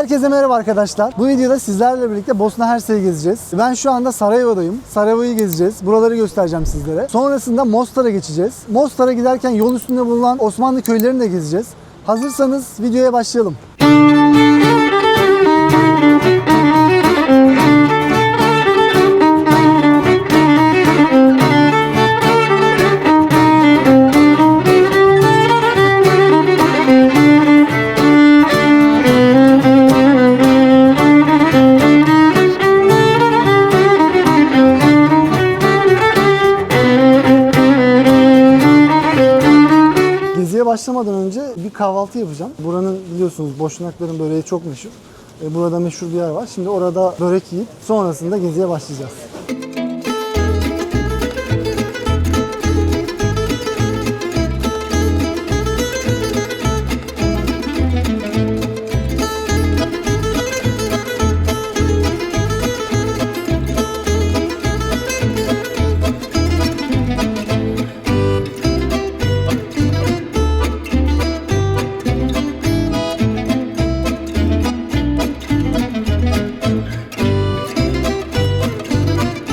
Herkese merhaba arkadaşlar. Bu videoda sizlerle birlikte Bosna Hersek'i gezeceğiz. Ben şu anda Sarajevo'dayım. Sarajevo'yu gezeceğiz. Buraları göstereceğim sizlere. Sonrasında Mostar'a geçeceğiz. Mostar'a giderken yol üstünde bulunan Osmanlı köylerini de gezeceğiz. Hazırsanız videoya başlayalım. Başlamadan önce bir kahvaltı yapacağım. Buranın biliyorsunuz Boşnakların böreği çok meşhur. Burada meşhur bir yer var. Şimdi orada börek yiyip sonrasında geziye başlayacağız.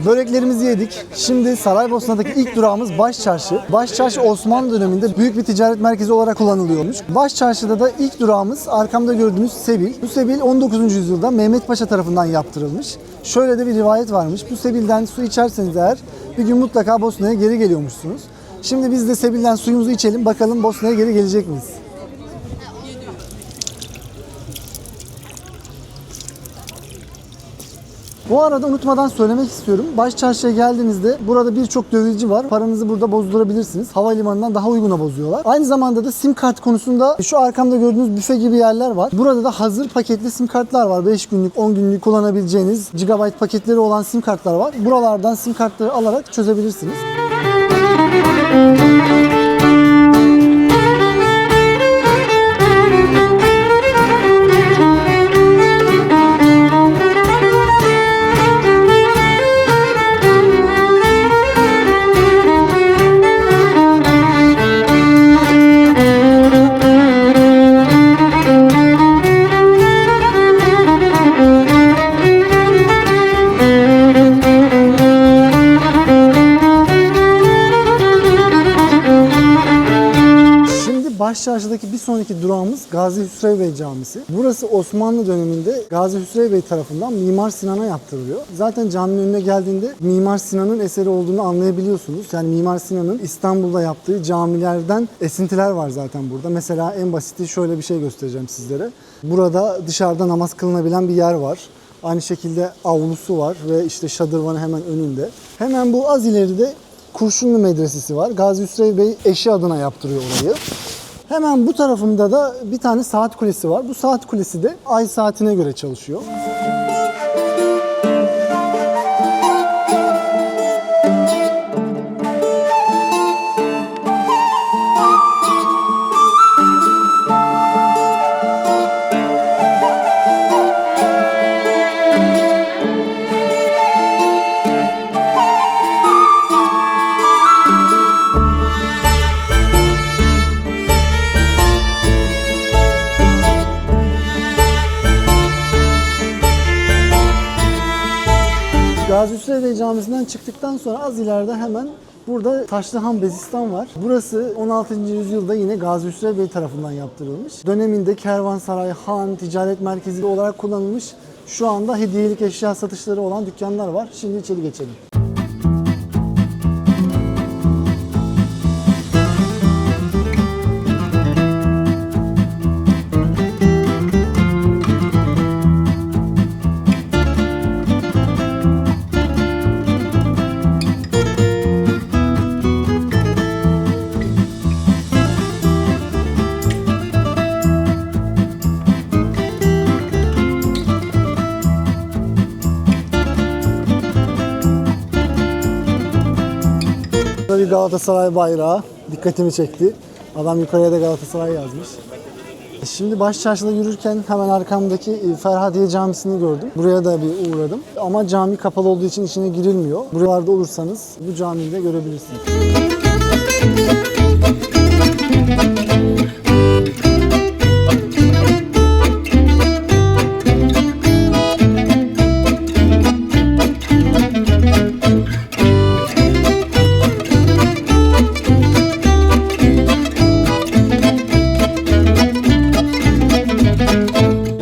Böreklerimizi yedik. Şimdi Saraybosna'daki ilk durağımız Başçarşı. Başçarşı Osmanlı döneminde büyük bir ticaret merkezi olarak kullanılıyormuş. Başçarşı'da da ilk durağımız arkamda gördüğünüz Sebil. Bu Sebil 19. yüzyılda Mehmet Paşa tarafından yaptırılmış. Şöyle de bir rivayet varmış. Bu Sebil'den su içerseniz eğer bir gün mutlaka Bosna'ya geri geliyormuşsunuz. Şimdi biz de Sebil'den suyumuzu içelim. Bakalım Bosna'ya geri gelecek miyiz? Bu arada unutmadan söylemek istiyorum. Başçarşı'ya geldiğinizde burada birçok dövizci var. Paranızı burada bozdurabilirsiniz. Havalimanından daha uyguna bozuyorlar. Aynı zamanda da sim kart konusunda şu arkamda gördüğünüz büfe gibi yerler var. Burada da hazır paketli sim kartlar var. 5 günlük, 10 günlük kullanabileceğiniz gigabayt paketleri olan sim kartlar var. Buralardan sim kartları alarak çözebilirsiniz. Başçarşı'daki bir sonraki durağımız Gazi Hüsrev Bey Camisi. Burası Osmanlı döneminde Gazi Hüsrev Bey tarafından Mimar Sinan'a yaptırılıyor. Zaten caminin önüne geldiğinde Mimar Sinan'ın eseri olduğunu anlayabiliyorsunuz. Yani Mimar Sinan'ın İstanbul'da yaptığı camilerden esintiler var zaten burada. Mesela en basiti şöyle bir şey göstereceğim sizlere. Burada dışarıda namaz kılınabilen bir yer var. Aynı şekilde avlusu var ve işte şadırvanı hemen önünde. Hemen bu az ileride Kurşunlu Medresesi var. Gazi Hüsrev Bey eşi adına yaptırıyor orayı. Hemen bu tarafında da bir tane saat kulesi var. Bu saat kulesi de ay saatine göre çalışıyor. Gazi Hüsrev Bey Camisi'nden çıktıktan sonra az ileride hemen burada Taşlıhan Bezistan var. Burası 16. yüzyılda yine Gazi Hüsrev Bey tarafından yaptırılmış. Döneminde kervansaray, han, ticaret merkezi olarak kullanılmış. Şu anda hediyelik eşya satışları olan dükkanlar var. Şimdi içeri geçelim. Burada bir Galatasaray bayrağı dikkatimi çekti. Adam yukarıya da Galatasaray yazmış. Şimdi Başçarşı'da yürürken hemen arkamdaki Ferhadiye Camisi'ni gördüm. Buraya da bir uğradım. Ama cami kapalı olduğu için içine girilmiyor. Buralarda olursanız bu camiyi de görebilirsiniz.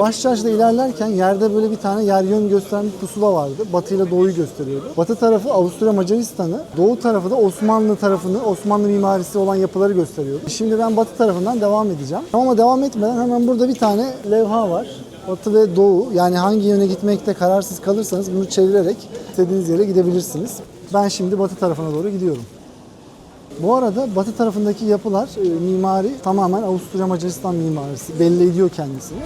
Yavaş yavaş da ilerlerken yerde böyle bir tane yer yön gösteren bir pusula vardı. Batı ile doğuyu gösteriyordu. Batı tarafı Avusturya Macaristan'ı, doğu tarafı da Osmanlı tarafını, Osmanlı mimarisi olan yapıları gösteriyordu. Şimdi ben batı tarafından devam edeceğim. Ama devam etmeden hemen burada bir tane levha var. Batı ve doğu, yani hangi yöne gitmekte kararsız kalırsanız bunu çevirerek istediğiniz yere gidebilirsiniz. Ben şimdi batı tarafına doğru gidiyorum. Bu arada batı tarafındaki yapılar, mimari tamamen Avusturya Macaristan mimarisi, belli ediyor kendisini.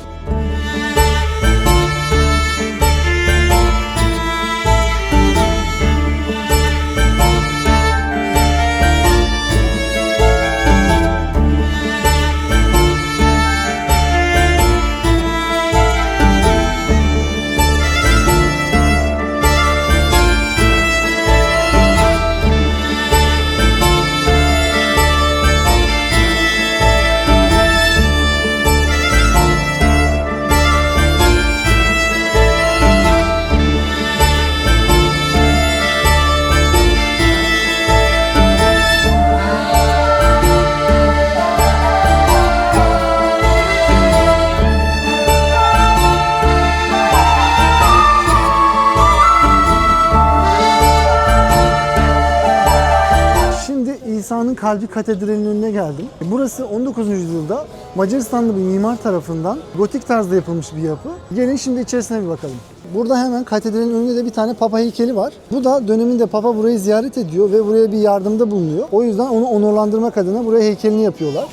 İsa'nın Kalbi Katedrali'nin önüne geldim. Burası 19. yüzyılda Macaristanlı bir mimar tarafından gotik tarzda yapılmış bir yapı. Gelin şimdi içerisine bir bakalım. Burada hemen katedralin önünde de bir tane papa heykeli var. Bu da döneminde papa burayı ziyaret ediyor ve buraya bir yardımda bulunuyor. O yüzden onu onurlandırmak adına buraya heykelini yapıyorlar.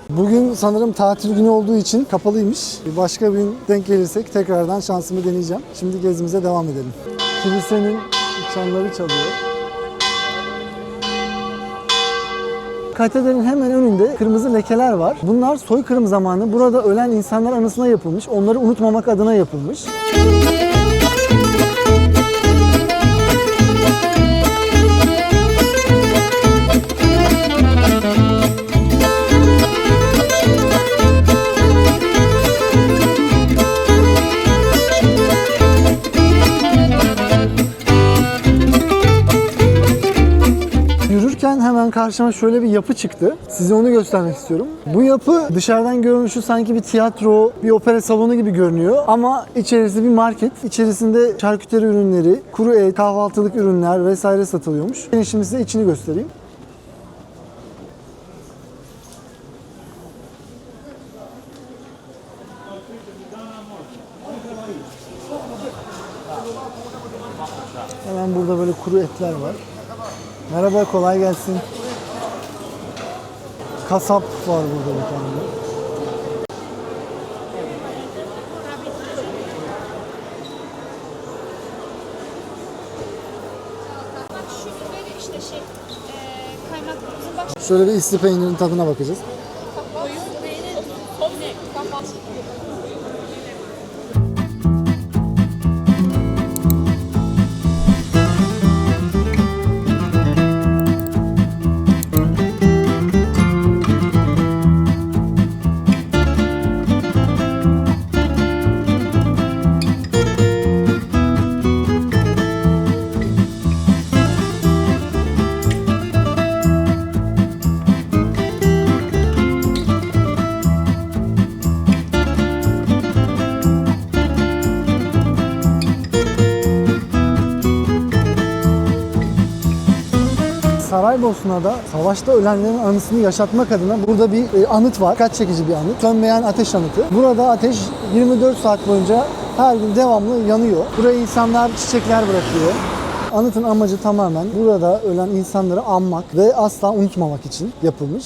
Bugün sanırım tatil günü olduğu için kapalıymış. Başka bir gün denk gelirsek tekrardan şansımı deneyeceğim. Şimdi gezimize devam edelim. Kilisenin çanları çalıyor. Katedralin hemen önünde kırmızı lekeler var. Bunlar soykırım zamanı burada ölen insanlar anısına yapılmış. Onları unutmamak adına yapılmış. Hemen karşıma şöyle bir yapı çıktı. Size onu göstermek istiyorum. Bu yapı dışarıdan görünüşü sanki bir tiyatro, bir opera salonu gibi görünüyor. Ama içerisi bir market. İçerisinde şarküteri ürünleri, kuru et, kahvaltılık ürünler vesaire satılıyormuş. Ben şimdi size içini göstereyim. Hemen burada böyle kuru etler var. Merhaba, kolay gelsin. Kasap var burada bir tane. Şöyle bir isli peynirin tadına bakacağız. Saraybosna'da savaşta ölenlerin anısını yaşatmak adına burada bir anıt var. Dikkat çekici bir anıt. Sönmeyen ateş anıtı. Burada ateş 24 saat boyunca her gün devamlı yanıyor. Buraya insanlar çiçekler bırakıyor. Anıtın amacı tamamen burada ölen insanları anmak ve asla unutmamak için yapılmış.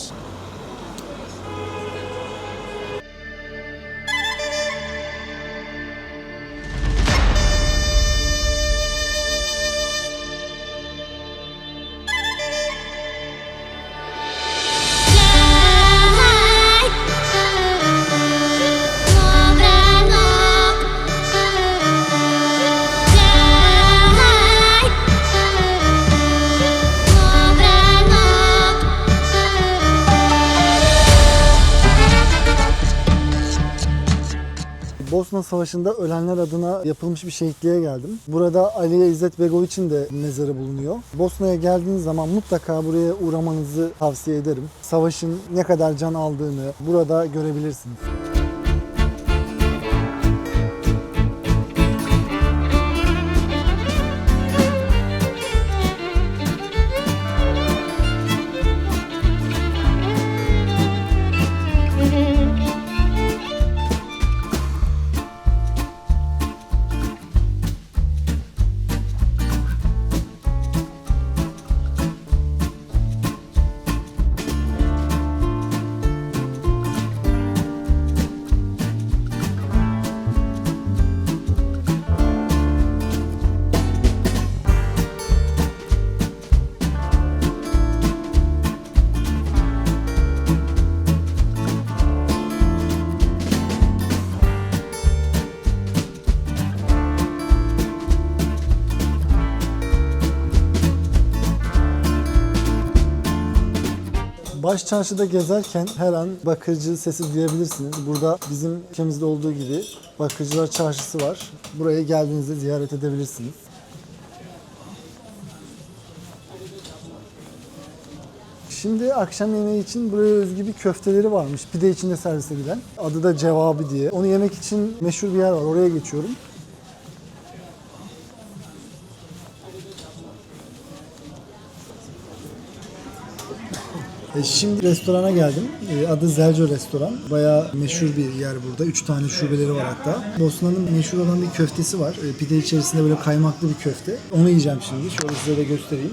Bosna Savaşı'nda ölenler adına yapılmış bir şehitliğe geldim. Burada Aliye İzzet Begoviç'in de mezarı bulunuyor. Bosna'ya geldiğiniz zaman mutlaka buraya uğramanızı tavsiye ederim. Savaşın ne kadar can aldığını burada görebilirsiniz. Baş çarşıda gezerken her an bakırcı sesi duyabilirsiniz. Burada bizim ülkemizde olduğu gibi bakırcılar çarşısı var. Buraya geldiğinizde ziyaret edebilirsiniz. Şimdi akşam yemeği için buraya özgü bir köfteleri varmış. Pide içinde servis edilen. Adı da Cevabı diye. Onu yemek için meşhur bir yer var. Oraya geçiyorum. Şimdi restorana geldim. Adı Zelco Restoran. Bayağı meşhur bir yer burada. 3 tane şubeleri var hatta. Bosna'nın meşhur olan bir köftesi var. Pide içerisinde böyle kaymaklı bir köfte. Onu yiyeceğim şimdi. Şöyle size de göstereyim.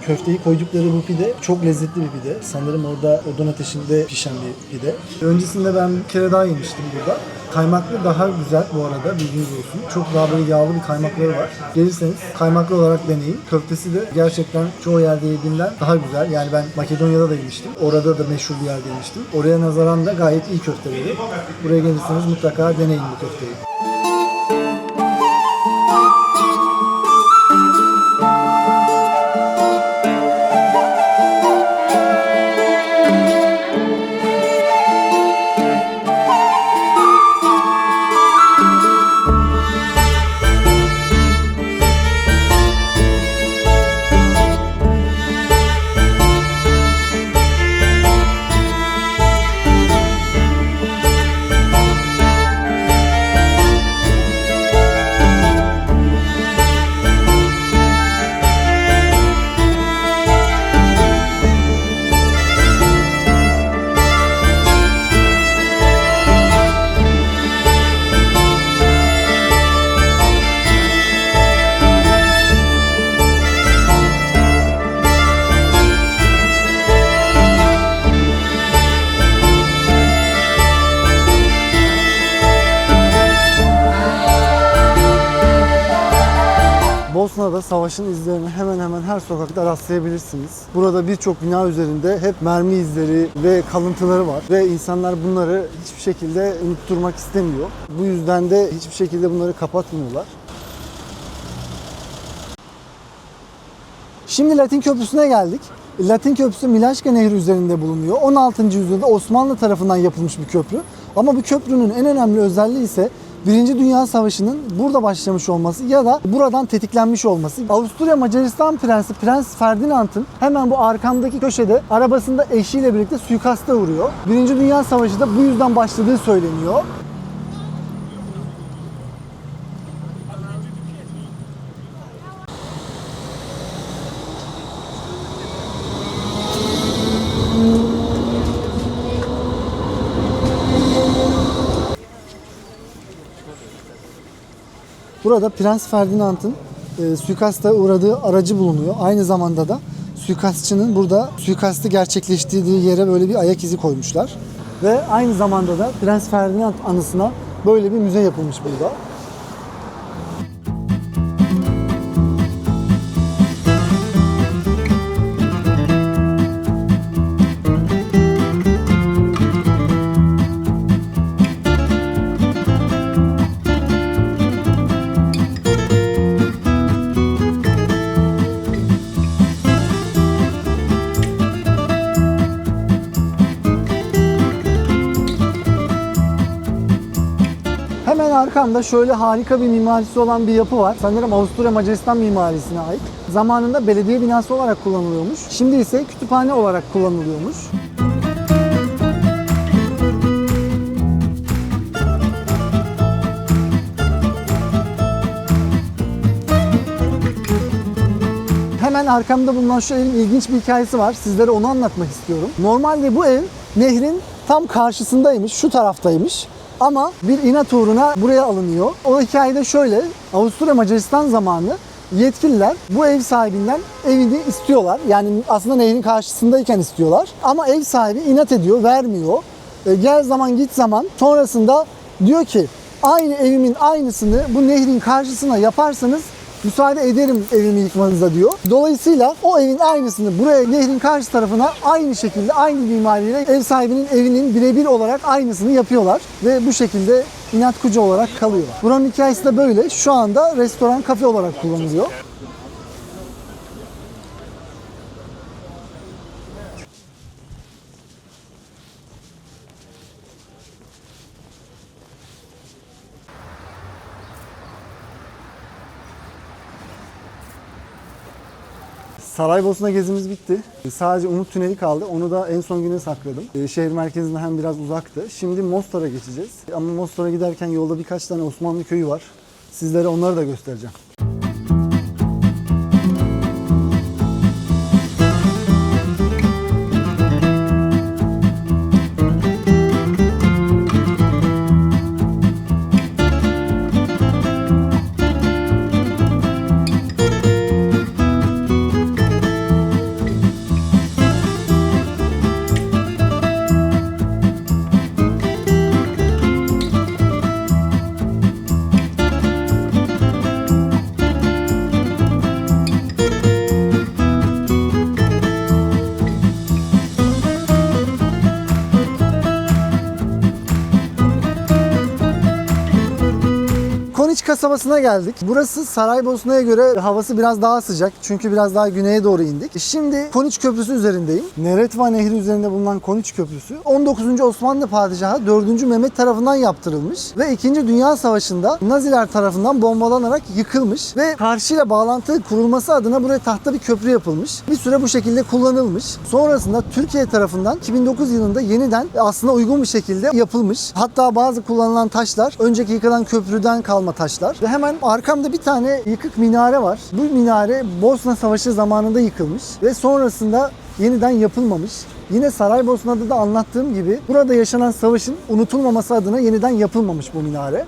Köfteyi koydukları bu pide çok lezzetli bir pide. Sanırım orada odun ateşinde pişen bir pide. Öncesinde ben bir kere daha yemiştim burada. Kaymaklı daha güzel bu arada, bilginiz olsun. Çok daha böyle yağlı bir kaymakları var. Gelirseniz kaymaklı olarak deneyin. Köftesi de gerçekten çoğu yerde yediğimden daha güzel. Yani ben Makedonya'da da yemiştim. Orada da meşhur bir yerde yemiştim. Oraya nazaran da gayet iyi köfteleri. Buraya gelirseniz mutlaka deneyin bu köfteyi. Bosna'da savaşın izlerini hemen hemen her sokakta rastlayabilirsiniz. Burada birçok bina üzerinde hep mermi izleri ve kalıntıları var ve insanlar bunları hiçbir şekilde unutturmak istemiyor. Bu yüzden de hiçbir şekilde bunları kapatmıyorlar. Şimdi Latin Köprüsü'ne geldik. Latin Köprüsü Milaşka Nehri üzerinde bulunuyor. 16. yüzyılda Osmanlı tarafından yapılmış bir köprü. Ama bu köprünün en önemli özelliği ise Birinci Dünya Savaşı'nın burada başlamış olması ya da buradan tetiklenmiş olması. Avusturya Macaristan Prensi Prens Ferdinand'ın hemen bu arkamdaki köşede arabasında eşiyle birlikte suikasta uğruyor. Birinci Dünya Savaşı da bu yüzden başladığı söyleniyor. Burada Prens Ferdinand'ın suikasta uğradığı aracı bulunuyor. Aynı zamanda da suikastçının burada suikastı gerçekleştirdiği yere böyle bir ayak izi koymuşlar. Ve aynı zamanda da Prens Ferdinand anısına böyle bir müze yapılmış burada. arkamda şöyle harika bir mimarisi olan bir yapı var. Sanırım Avusturya Macaristan mimarisine ait. Zamanında belediye binası olarak kullanılıyormuş. Şimdi ise kütüphane olarak kullanılıyormuş. Hemen arkamda bulunan şu evin ilginç bir hikayesi var. Sizlere onu anlatmak istiyorum. Normalde bu ev nehrin tam karşısındaymış, şu taraftaymış. Ama bir inat uğruna buraya alınıyor. O hikayede şöyle, Avusturya Macaristan zamanı yetkililer bu ev sahibinden evini istiyorlar. Yani aslında nehrin karşısındayken istiyorlar. Ama ev sahibi inat ediyor, vermiyor. Gel zaman git zaman. Sonrasında diyor ki aynı evimin aynısını bu nehrin karşısına yaparsanız müsaade ederim evimi yıkmanıza diyor. Dolayısıyla o evin aynısını buraya nehrin karşı tarafına aynı şekilde aynı mimariyle ev sahibinin evinin birebir olarak aynısını yapıyorlar. Ve bu şekilde inatkucu olarak kalıyor. Buranın hikayesi de böyle. Şu anda restoran, kafe olarak kullanılıyor. Saraybosna gezimiz bitti. Sadece Umut Tüneli kaldı. Onu da en son güne sakladım. Şehir merkezinden hem biraz uzaktı. Şimdi Mostar'a geçeceğiz. Ama Mostar'a giderken yolda birkaç tane Osmanlı köyü var. Sizlere onları da göstereceğim. Koniç kasabasına geldik. Burası Saraybosna'ya göre havası biraz daha sıcak. Çünkü biraz daha güneye doğru indik. Şimdi Koniç Köprüsü üzerindeyim. Neretva Nehri üzerinde bulunan Koniç Köprüsü 19. Osmanlı Padişahı 4. Mehmet tarafından yaptırılmış ve 2. Dünya Savaşı'nda Naziler tarafından bombalanarak yıkılmış ve karşıyla bağlantı kurulması adına buraya tahta bir köprü yapılmış. Bir süre bu şekilde kullanılmış. Sonrasında Türkiye tarafından 2009 yılında yeniden aslına uygun bir şekilde yapılmış. Hatta bazı kullanılan taşlar önceki yıkılan köprüden kalma taşlar. Ve hemen arkamda bir tane yıkık minare var. Bu minare Bosna Savaşı zamanında yıkılmış ve sonrasında yeniden yapılmamış. Yine Saraybosna'da da anlattığım gibi burada yaşanan savaşın unutulmaması adına yeniden yapılmamış bu minare.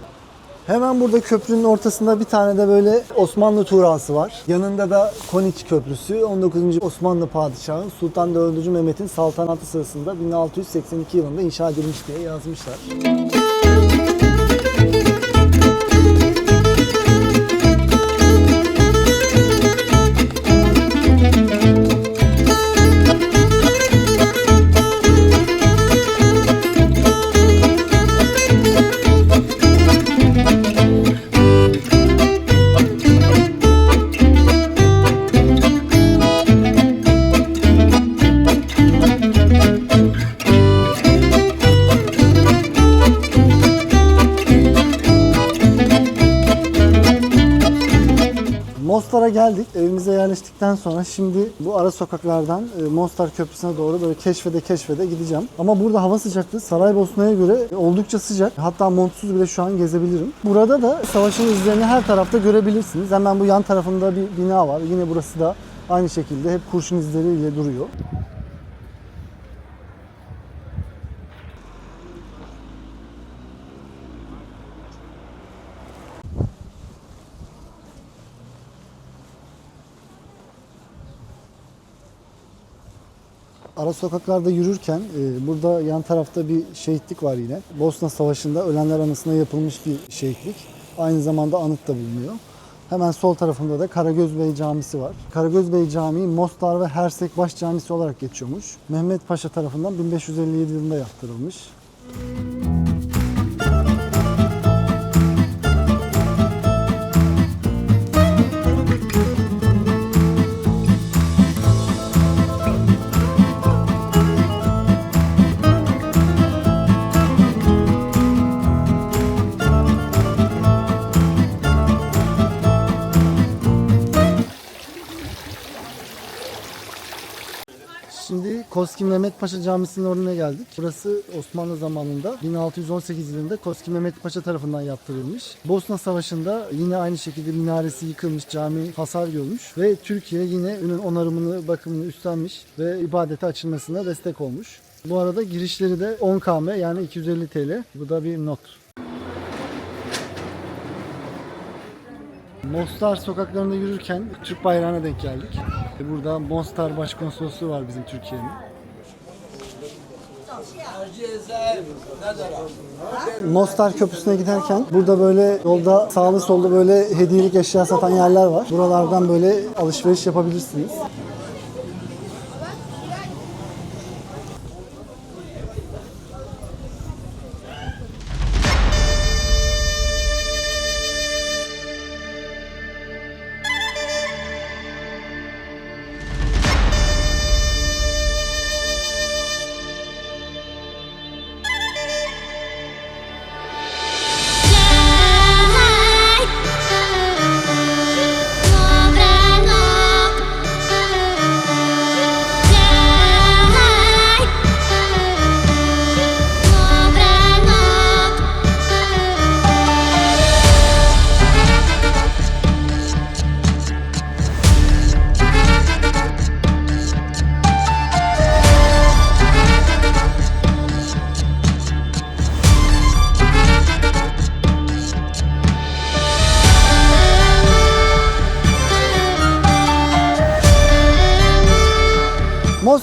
Hemen burada köprünün ortasında bir tane de böyle Osmanlı tuğrası var. Yanında da Koniç Köprüsü 19. Osmanlı Padişahı Sultan 4. Mehmet'in saltanatı sırasında 1682 yılında inşa edilmiş diye yazmışlar. Mostar'a geldik. Evimize yerleştikten sonra şimdi bu ara sokaklardan Mostar Köprüsü'ne doğru böyle keşfede gideceğim. Ama burada hava sıcaklığı Saraybosna'ya göre oldukça sıcak. Hatta montsuz bile şu an gezebilirim. Burada da savaşın izlerini her tarafta görebilirsiniz. Hemen bu yan tarafında bir bina var. Yine burası da aynı şekilde hep kurşun izleriyle duruyor. Ara sokaklarda yürürken burada yan tarafta bir şehitlik var yine. Bosna Savaşı'nda ölenler anısına yapılmış bir şehitlik. Aynı zamanda anıt da bulunuyor. Hemen sol tarafında da Karagözbey Camisi var. Karagözbey Camii Mostar ve Hersek Baş Camisi olarak geçiyormuş. Mehmet Paşa tarafından 1557 yılında yaptırılmış. Koski Mehmet Paşa Camisi'nin oraya geldik. Burası Osmanlı zamanında 1618 yılında Koski Mehmet Paşa tarafından yaptırılmış. Bosna Savaşı'nda yine aynı şekilde minaresi yıkılmış, cami hasar görmüş ve Türkiye yine ünün onarımını, bakımını üstlenmiş ve ibadete açılmasına destek olmuş. Bu arada girişleri de 10 km yani 250 TL. Bu da bir not. Mostar sokaklarında yürürken Türk bayrağına denk geldik. Burada Mostar Başkonsolosluğu var bizim Türkiye'nin. Mostar Köprüsü'ne giderken burada böyle yolda sağlı solda böyle hediyelik eşya satan yerler var. Buralardan böyle alışveriş yapabilirsiniz.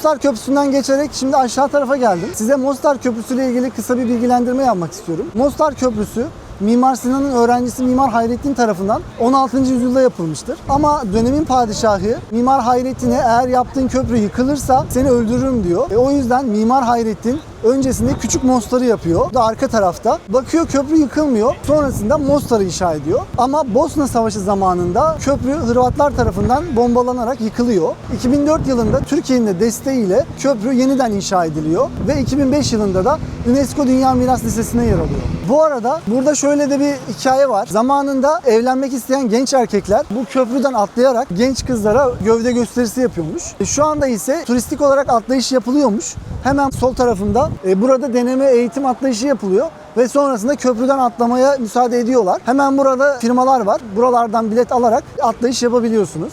Mostar Köprüsü'nden geçerek şimdi aşağı tarafa geldim. Size Mostar Köprüsü ile ilgili kısa bir bilgilendirme yapmak istiyorum. Mostar Köprüsü Mimar Sinan'ın öğrencisi Mimar Hayrettin tarafından 16. yüzyılda yapılmıştır. Ama dönemin padişahı Mimar Hayrettin'e eğer yaptığın köprü yıkılırsa seni öldürürüm diyor. O yüzden Mimar Hayrettin öncesinde küçük Mostar'ı yapıyor. Bu da arka tarafta. Bakıyor köprü yıkılmıyor. Sonrasında Mostar'ı inşa ediyor. Ama Bosna Savaşı zamanında köprü Hırvatlar tarafından bombalanarak yıkılıyor. 2004 yılında Türkiye'nin de desteğiyle köprü yeniden inşa ediliyor. Ve 2005 yılında da UNESCO Dünya Miras Listesi'ne yer alıyor. Bu arada burada şöyle de bir hikaye var. Zamanında evlenmek isteyen genç erkekler bu köprüden atlayarak genç kızlara gövde gösterisi yapıyormuş. Şu anda ise turistik olarak atlayış yapılıyormuş. Hemen sol tarafında burada deneme eğitim atlayışı yapılıyor ve sonrasında köprüden atlamaya müsaade ediyorlar. Hemen burada firmalar var. Buralardan bilet alarak atlayış yapabiliyorsunuz.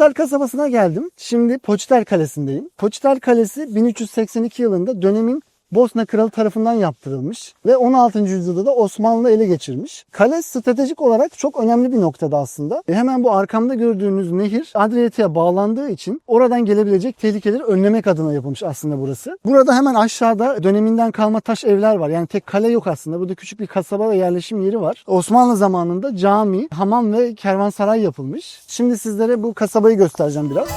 Poçtal kasabasına geldim. Şimdi Poçtal Kalesi'ndeyim. Poçtal Kalesi 1382 yılında dönemin Bosna Kralı tarafından yaptırılmış ve 16. yüzyılda da Osmanlı ele geçirmiş. Kale stratejik olarak çok önemli bir noktada aslında. Hemen bu arkamda gördüğünüz nehir Adriyatik'e bağlandığı için oradan gelebilecek tehlikeleri önlemek adına yapılmış aslında burası. Burada hemen aşağıda döneminden kalma taş evler var. Yani tek kale yok aslında. Burada küçük bir kasaba ve yerleşim yeri var. Osmanlı zamanında cami, hamam ve kervansaray yapılmış. Şimdi sizlere bu kasabayı göstereceğim biraz.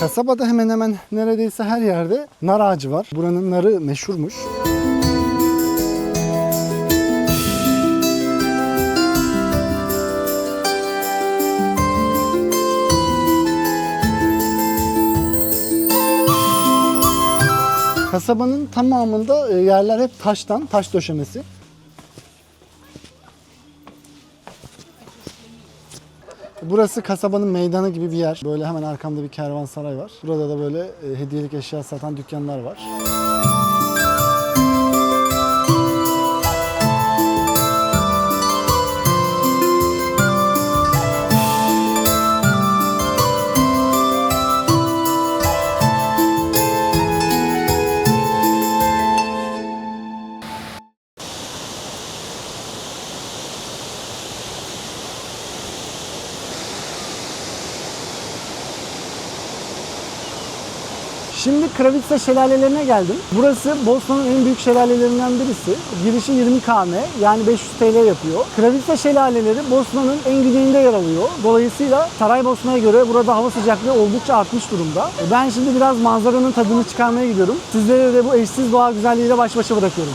Kasabada hemen hemen neredeyse her yerde nar ağacı var. Buranın narı meşhurmuş. Kasabanın tamamında yerler hep taştan, taş döşemesi. Burası kasabanın meydanı gibi bir yer. Böyle hemen arkamda bir kervansaray var. Burada da böyle hediyelik eşya satan dükkanlar var. Şimdi Kravitsa şelalelerine geldim. Burası Bosna'nın en büyük şelalelerinden birisi. Girişi 20 km yani 500 TL yapıyor. Kravitsa şelaleleri Bosna'nın en güneyinde yer alıyor. Dolayısıyla Saraybosna'ya göre burada hava sıcaklığı oldukça artmış durumda. Ben şimdi biraz manzaranın tadını çıkarmaya gidiyorum. Sizlere de bu eşsiz doğa güzelliğiyle baş başa bırakıyorum.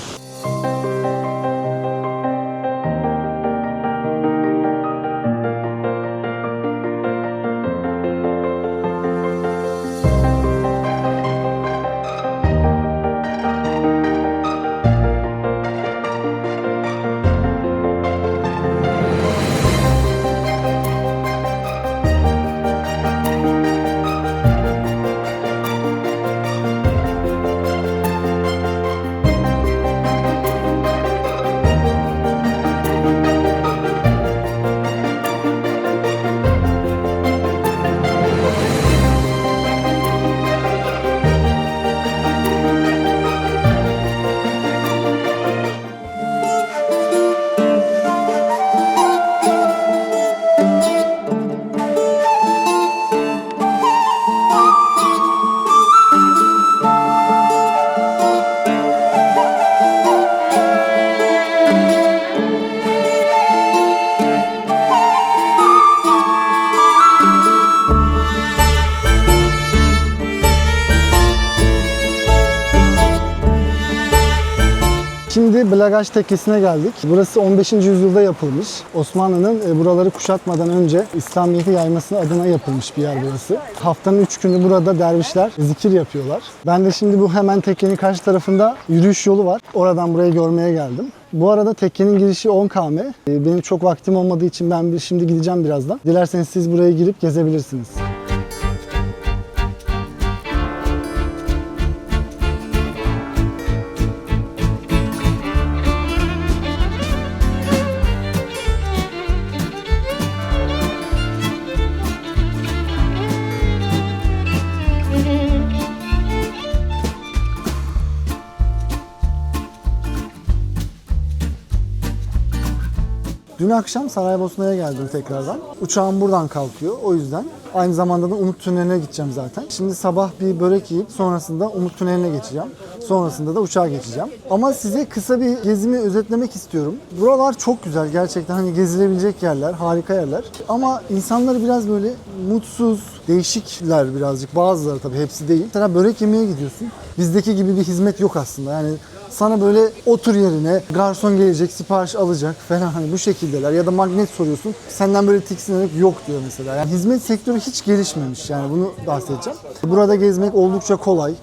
Şimdi Blagaş Tekkesi'ne geldik. Burası 15. yüzyılda yapılmış. Osmanlı'nın buraları kuşatmadan önce İslamiyet'i yayması adına yapılmış bir yer burası. Haftanın 3 günü burada dervişler zikir yapıyorlar. Ben de şimdi bu hemen tekkenin karşı tarafında yürüyüş yolu var. Oradan burayı görmeye geldim. Bu arada tekkenin girişi 10 km. Benim çok vaktim olmadığı için ben şimdi gideceğim birazdan. Dilerseniz siz buraya girip gezebilirsiniz. Dün akşam Saraybosna'ya geldim tekrardan. Uçağım buradan kalkıyor o yüzden. Aynı zamanda da Umut Tüneli'ne gideceğim zaten. Şimdi sabah bir börek yiyip sonrasında Umut Tüneli'ne geçeceğim. Sonrasında da uçağa geçeceğim. Ama size kısa bir gezimi özetlemek istiyorum. Buralar çok güzel gerçekten, hani gezilebilecek yerler, harika yerler. Ama insanları biraz böyle mutsuz, değişikler birazcık. Bazıları tabii, hepsi değil. Mesela börek yemeye gidiyorsun. Bizdeki gibi bir hizmet yok aslında. Yani sana böyle otur yerine, garson gelecek, sipariş alacak falan, hani bu şekildeler. Ya da magnet soruyorsun, senden böyle tiksinerek yok diyor mesela. Yani hizmet sektörü hiç gelişmemiş, yani bunu bahsedeceğim. Burada gezmek oldukça kolay.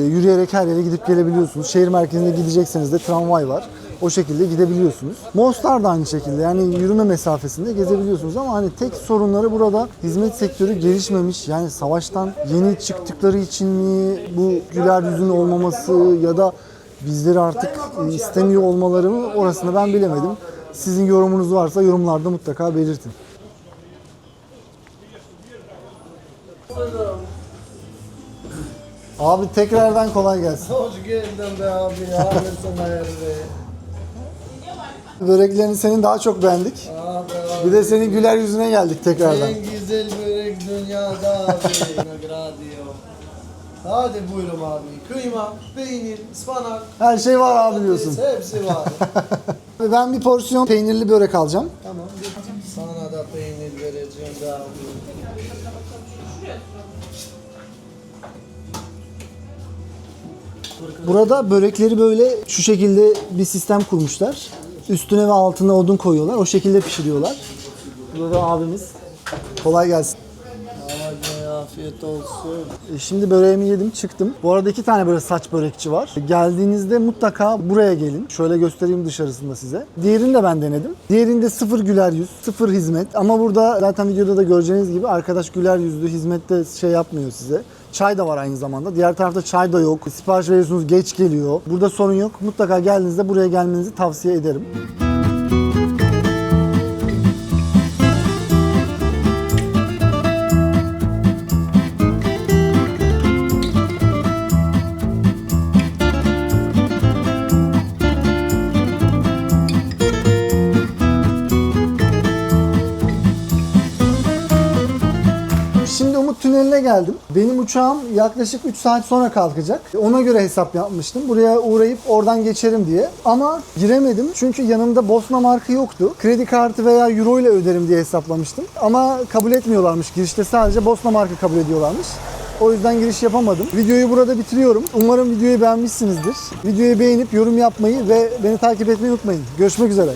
Yürüyerek her yere gidip gelebiliyorsunuz. Şehir merkezine gidecekseniz de tramvay var. O şekilde gidebiliyorsunuz. Mostar da aynı şekilde, yani yürüme mesafesinde gezebiliyorsunuz ama hani tek sorunları burada hizmet sektörü gelişmemiş. Yani savaştan yeni çıktıkları için mi, bu güler yüzün olmaması ya da bizleri artık istemiyor olmaları mı, orasını ben bilemedim. Sizin yorumunuz varsa yorumlarda mutlaka belirtin. Abi tekrardan kolay gelsin. Hoş geldin be abi ya. Sana be. Böreklerini senin daha çok beğendik. Abi. Bir de senin güler yüzüne geldik tekrardan. En güzel börek dünyada abi. Nagradio. Hadi buyurun abi. Kıyma, peynir, ıspanak. Her şey var abi diyorsun. Hepsi var. Ben bir porsiyon peynirli börek alacağım. Tamam. Sana da peynir vereceğim be abi. Burada börekleri böyle şu şekilde bir sistem kurmuşlar. Üstüne ve altına odun koyuyorlar. O şekilde pişiriyorlar. Burada abimiz. Kolay gelsin. Hadi afiyet olsun. Şimdi böreğimi yedim, çıktım. Bu arada 2 tane böyle saç börekçi var. Geldiğinizde mutlaka buraya gelin. Şöyle göstereyim dışarısında size. Diğerini de ben denedim. Diğerinde 0 güler yüz, 0 hizmet. Ama burada zaten videoda da göreceğiniz gibi arkadaş güler yüzlü, hizmette şey yapmıyor size. Çay da var aynı zamanda. Diğer tarafta çay da yok. Sipariş veriyorsunuz, geç geliyor. Burada sorun yok. Mutlaka geldiğinizde buraya gelmenizi tavsiye ederim. Şimdi Palamut Tüneli'ne geldim. Benim uçağım yaklaşık 3 saat sonra kalkacak. Ona göre hesap yapmıştım. Buraya uğrayıp oradan geçerim diye. Ama giremedim çünkü yanımda Bosna markı yoktu. Kredi kartı veya euro ile öderim diye hesaplamıştım. Ama kabul etmiyorlarmış. Girişte sadece Bosna markı kabul ediyorlarmış. O yüzden giriş yapamadım. Videoyu burada bitiriyorum. Umarım videoyu beğenmişsinizdir. Videoyu beğenip yorum yapmayı ve beni takip etmeyi unutmayın. Görüşmek üzere.